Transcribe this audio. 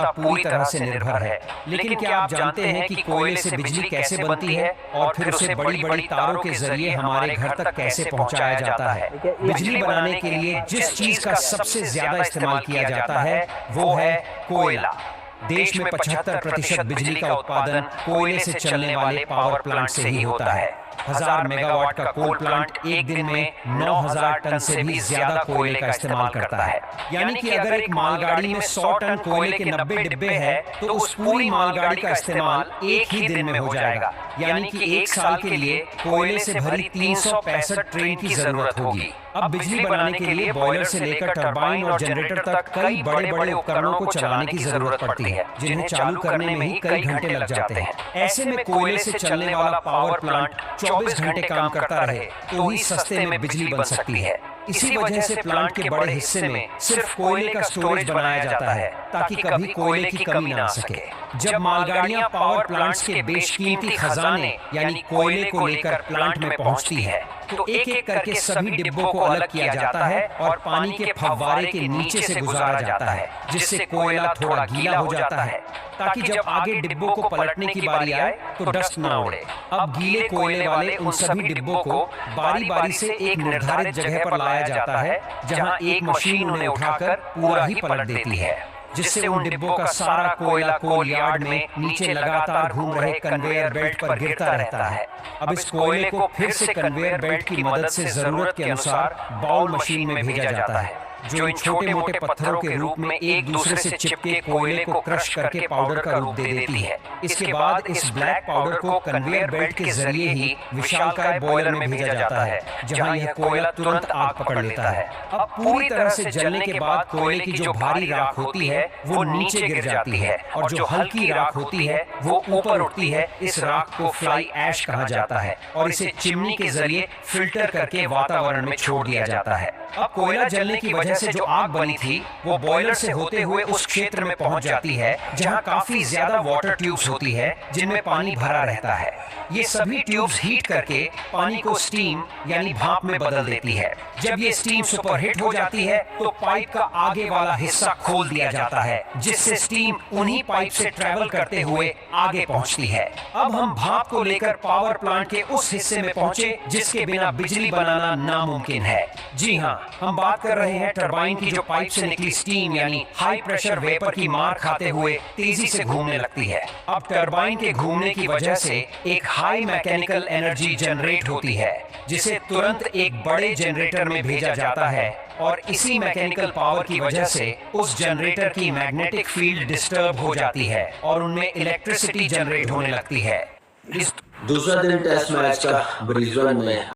पूरी तरह से निर्भर है। लेकिन क्या आप जानते हैं कि कोयले से बिजली कैसे बनती है और फिर उसे बड़ी-बड़ी तारों के जरिए हमारे घर तक कैसे पहुंचाया जाता है? बिजली बनाने के लिए जिस चीज का सबसे ज्यादा इस्तेमाल किया जाता है वो है कोयला। देश में 75% बिजली का उत्पादन कोयले से चलने वाले पावर प्लांट से ही होता है। 1000 मेगावाट का कोल प्लांट एक दिन में 9000 टन से भी ज्यादा कोयले का इस्तेमाल करता है। यानी कि अगर एक मालगाड़ी में 100 टन कोयले के 90 डिब्बे हैं, तो उस पूरी मालगाड़ी का इस्तेमाल एक ही दिन में हो जाएगा। यानी कि एक साल के लिए कोयले से भरी 365 ट्रेन की जरूरत होगी। अब बिजली बनाने के लिए बॉयलर से लेकर टरबाइन और जनरेटर तक कई बड़े-बड़े उपकरणों को चलाने की जरूरत पड़ती है, जिन्हें चालू करने में ही कई घंटे लग जाते हैं। ऐसे में कोयले से चलने वाला पावर प्लांट 24 घंटे काम करता रहे तो ही सस्ते में बिजली बन सकती है। इसी वजह से प्लांट के बड़े हिस्से में सिर्फ कोयले का स्टोरेज बनाया जाता है, ताकि कभी कोयले की कमी ना आ सके। जब मालगाड़ियां पावर प्लांट्स के बेशकीमती खजाने यानी कोयले को लेकर प्लांट में पहुंचती है, तो एक-एक करके सभी डिब्बों को अलग किया जाता है और पानी के फव्वारे के नीचे से गुजारा जाता है, जिससे कोयला थोड़ा गीला हो जाता है, ताकि जब आगे डिब्बों को पलटने की बारी आए तो डस्ट ना उड़े। अब गीले कोयले वाले उन सभी डिब्बों को बारी-बारी से एक निर्धारित जगह पर लाया जाता है, जहां एक मशीन उन्हें उठाकर पूरा ही पलट देती है, जिससे उन डिब्बों का सारा कोयला कोल यार्ड में नीचे लगातार घूम रहे कन्वेयर बेल्ट पर गिरता रहता है। अब इस कोयले को फिर से कन्वेयर बेल्ट की मदद से जरूरत के अनुसार बाउल मशीन में भेजा जाता है, जो इन छोटे मोटे पत्थरों के रूप में एक दूसरे से चिपके कोयले को क्रश करके पाउडर का रूप दे देती है। इसके बाद इस ब्लैक पाउडर को कन्वेयर बेल्ट के जरिए ही विशालकाय बॉयलर में भेजा जाता है, जहां यह कोयला तुरंत आग पकड़ लेता है। अब पूरी तरह से जलने के बाद कोयले की जो भारी राख होती है वो नीचे गिर जाती है, और जो हल्की राख होती है वो ऊपर उठती है। इस राख को फ्लाई ऐश कहा जाता है और इसे चिमनी के जरिए फिल्टर करके वातावरण में छोड़ दिया जाता है। अब कोयला जलने की वजह से जो आग बनी थी वो बॉयलर से होते हुए उस क्षेत्र में पहुंच जाती है जहां काफी ज्यादा वाटर ट्यूब्स होती है, जिनमें पानी भरा रहता है। ये सभी ट्यूब्स हीट करके पानी को स्टीम यानी भाप में बदल देती है। जब ये स्टीम सुपरहिट हो जाती है तो पाइप का आगे वाला हिस्सा खोल दिया जाता है, जिससे स्टीम उन्हीं पाइप से ट्रेवल करते हुए आगे पहुंचती है। अब हम भाप को लेकर पावर प्लांट के उस हिस्से में पहुंचे जिसके बिना बिजली बनाना नामुमकिन है। जी हाँ, हम बात कर रहे हैं टरबाइन की, जो पाइप से निकली स्टीम यानी हाई प्रेशर वेपर की मार खाते हुए तेजी से घूमने लगती है। अब टरबाइन के घूमने की वजह से एक हाई मैकेनिकल एनर्जी जनरेट होती है, जिसे तुरंत एक बड़े जनरेटर में भेजा जाता है, और इसी मैकेनिकल पावर की वजह से उस जनरेटर की मैग्नेटिक फील्ड डिस्टर्ब हो जाती है और उनमें इलेक्ट्रिसिटी जनरेट होने लगती है। दूसरा दिन टेस्ट मैच का ब्रिस्बेन में